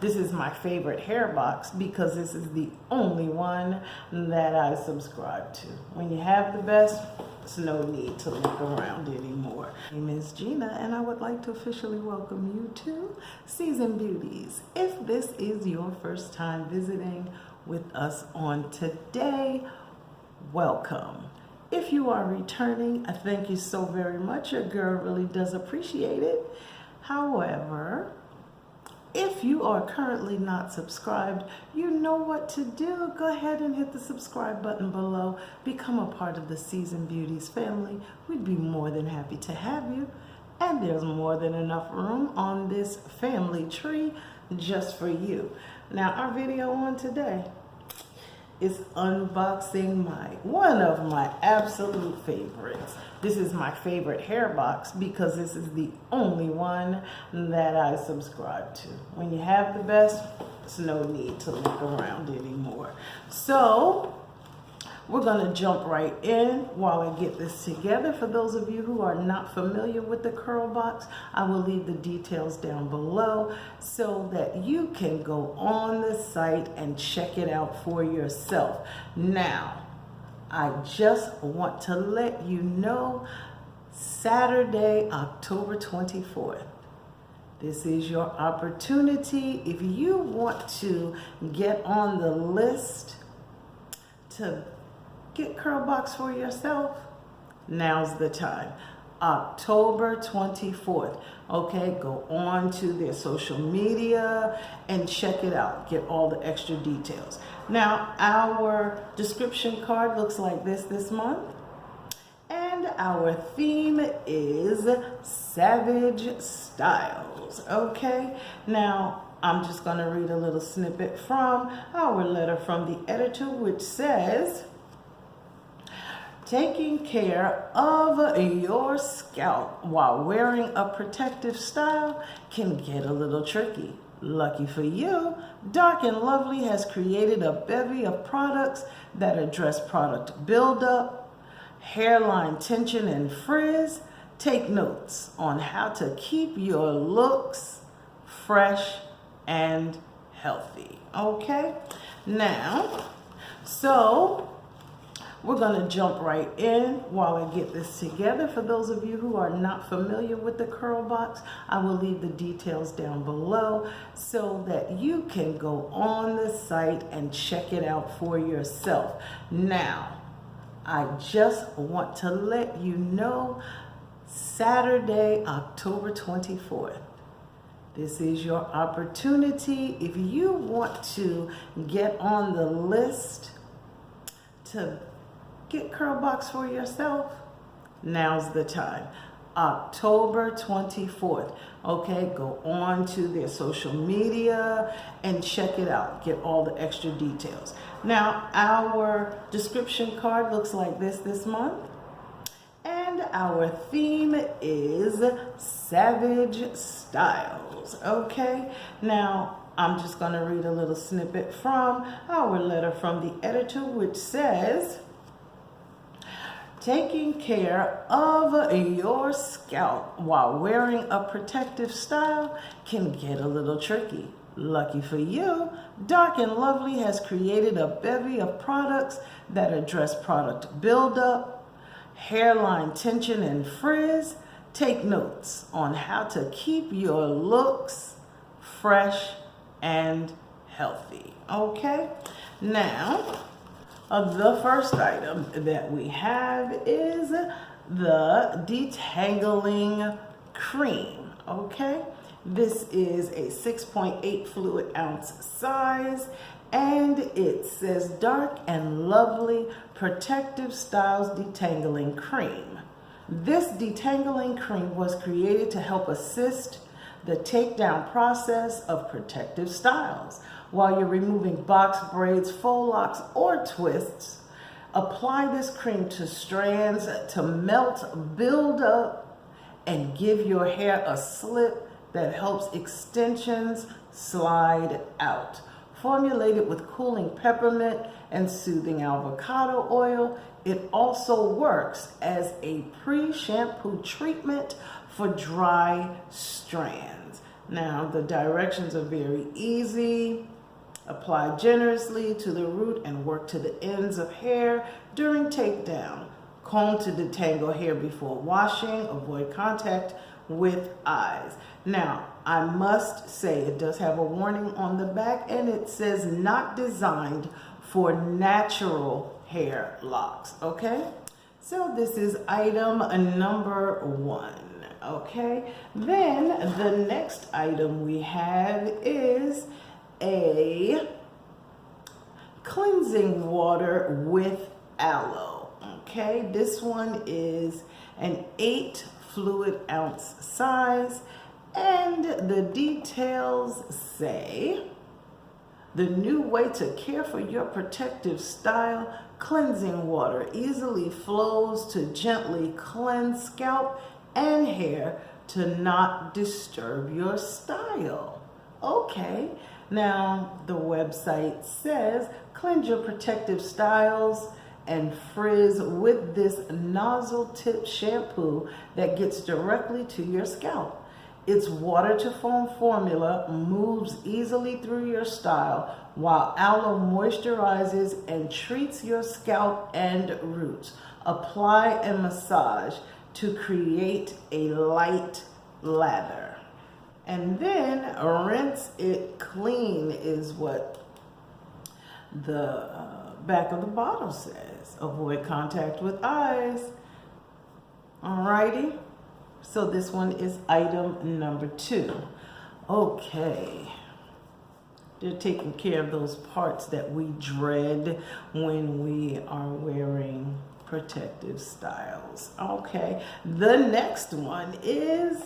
This is my favorite hair box because this is the only one that I subscribe to. When you have the best, there's no need to look around anymore. My name is Gina and I would like to officially welcome you to Season Beauties. If this is your first time visiting with us on today, welcome. If you are returning, I thank you so very much. Your girl really does appreciate it. However, if you are currently not subscribed, you know what to do. Go ahead and hit the subscribe button below. Become a part of the Season Beauties family. We'd be more than happy to have you. And there's more than enough room on this family tree just for you. Now, our video on today is unboxing one of my absolute favorites. This is my favorite hair box because this is the only one that I subscribe to. When you have the best, there's no need to look around anymore. So we're gonna jump right in while I get this together. For those of you who are not familiar with the Curlbox, I will leave the details down below so that you can go on the site and check it out for yourself. Now, I just want to let you know, Saturday, October 24th, this is your opportunity. If you want to get on the list to get Curlbox for yourself, now's the time. October 24th. Okay, go on to their social media and check it out. Get all the extra details. Now, our description card looks like this month. And our theme is Savage Styles. Okay, now I'm just going to read a little snippet from our letter from the editor, which says, taking care of your scalp while wearing a protective style can get a little tricky. Lucky for you, Dark and Lovely has created a bevy of products that address product buildup, hairline tension and frizz. Take notes on how to keep your looks fresh and healthy. Okay, now, so we're going to jump right in while I get this together. For those of you who are not familiar with the Curlbox, I will leave the details down below so that you can go on the site and check it out for yourself. Now, I just want to let you know, Saturday, October 24th, this is your opportunity. If you want to get on the list to get Curlbox for yourself, now's the time. October 24th. Okay, go on to their social media and check it out. Get all the extra details. Now, our description card looks like this month. And our theme is Savage Styles. Okay, now I'm just going to read a little snippet from our letter from the editor, which says, taking care of your scalp while wearing a protective style can get a little tricky. Lucky for you, Dark and Lovely has created a bevy of products that address product buildup, hairline tension and frizz. Take notes on how to keep your looks fresh and healthy. Okay, now, the first item that we have is the detangling cream. Okay, this is a 6.8 fluid ounce size, and it says Dark and Lovely Protective Styles Detangling Cream. This detangling cream was created to help assist the takedown process of protective styles. While you're removing box braids, faux locks, or twists, apply this cream to strands to melt, build up, and give your hair a slip that helps extensions slide out. Formulated with cooling peppermint and soothing avocado oil, it also works as a pre-shampoo treatment for dry strands. Now, the directions are very easy. Apply generously to the root and work to the ends of hair during takedown. Comb to detangle hair before washing. Avoid contact with eyes. Now, I must say it does have a warning on the back, and it says not designed for natural hair locks, okay? So this is item number 1, okay? Then the next item we have is a cleansing water with aloe, okay? This one is an 8 fluid ounce size, and the details say, the new way to care for your protective style, cleansing water easily flows to gently cleanse scalp and hair to not disturb your style. Okay, now the website says, cleanse your protective styles and frizz with this nozzle tip shampoo that gets directly to your scalp. Its water to foam formula moves easily through your style, while aloe moisturizes and treats your scalp and roots. Apply and massage to create a light lather. And then rinse it clean is what the back of the bottle says. Avoid contact with eyes. Alrighty. So this one is item number 2. Okay. They're taking care of those parts that we dread when we are wearing protective styles. Okay. The next one is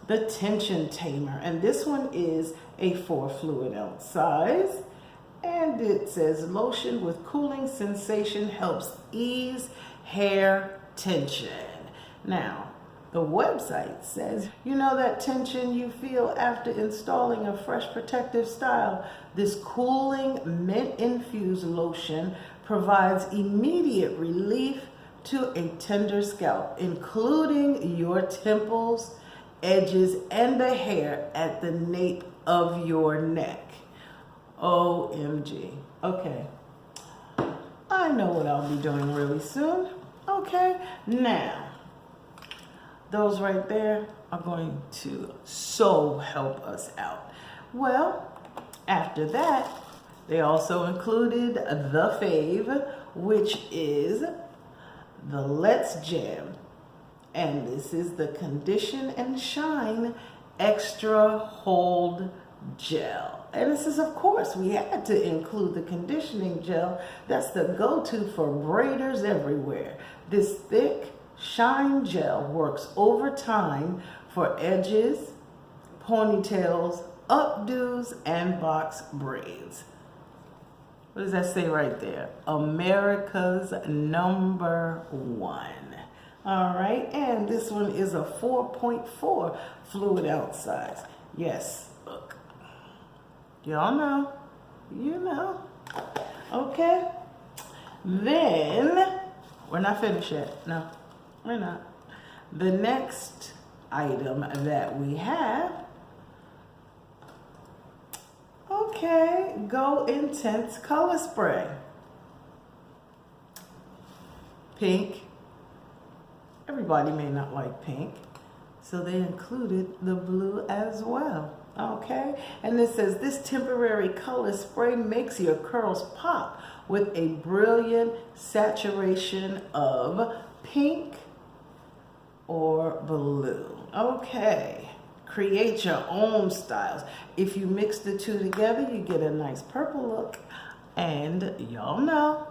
the tension tamer, and this one is a 4 fluid ounce size, and it says lotion with cooling sensation helps ease hair tension. Now, the website says, you know that tension you feel after installing a fresh protective style? This cooling mint-infused lotion provides immediate relief to a tender scalp, including your temples, edges, and the hair at the nape of your neck. OMG. Okay. I know what I'll be doing really soon. Okay. Now, those right there are going to so help us out. Well, after that, they also included the fave, which is the Let's Jam. And this is the Condition and Shine Extra Hold Gel. And this is, of course, we had to include the conditioning gel. That's the go-to for braiders everywhere. This thick shine gel works over time for edges, ponytails, updos, and box braids. What does that say right there? America's #1. All right, and this one is a 4.4 fluid ounce size. Yes, look. Y'all know, you know. Okay, then we're not finished yet. No, we're not. The next item that we have, okay, Go Intense Color Spray. Pink. Everybody may not like pink, so they included the blue as well. Okay, and it says this temporary color spray makes your curls pop with a brilliant saturation of pink or blue. Okay, create your own styles. If you mix the two together, you get a nice purple look, and y'all know.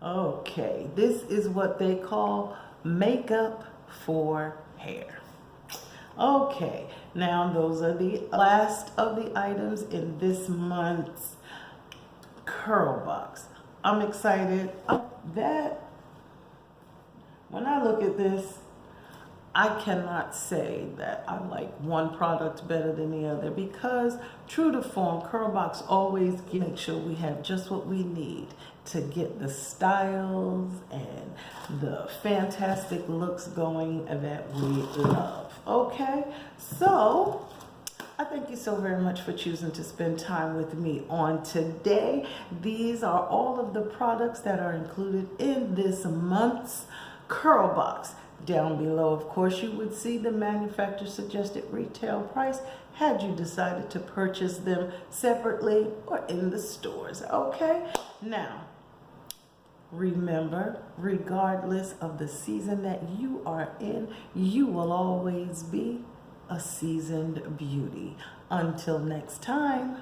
Okay, this is what they call makeup for hair. Okay, now those are the last of the items in this month's Curlbox. I'm excited that when I look at this, I cannot say that I like one product better than the other, because true to form, Curlbox always make sure we have just what we need to get the styles and the fantastic looks going that we love. Okay, so I thank you so very much for choosing to spend time with me on today. These are all of the products that are included in this month's Curlbox. Down below, of course, you would see the manufacturer suggested retail price had you decided to purchase them separately or in the stores. Okay, now remember, regardless of the season that you are in, you will always be a seasoned beauty. Until next time.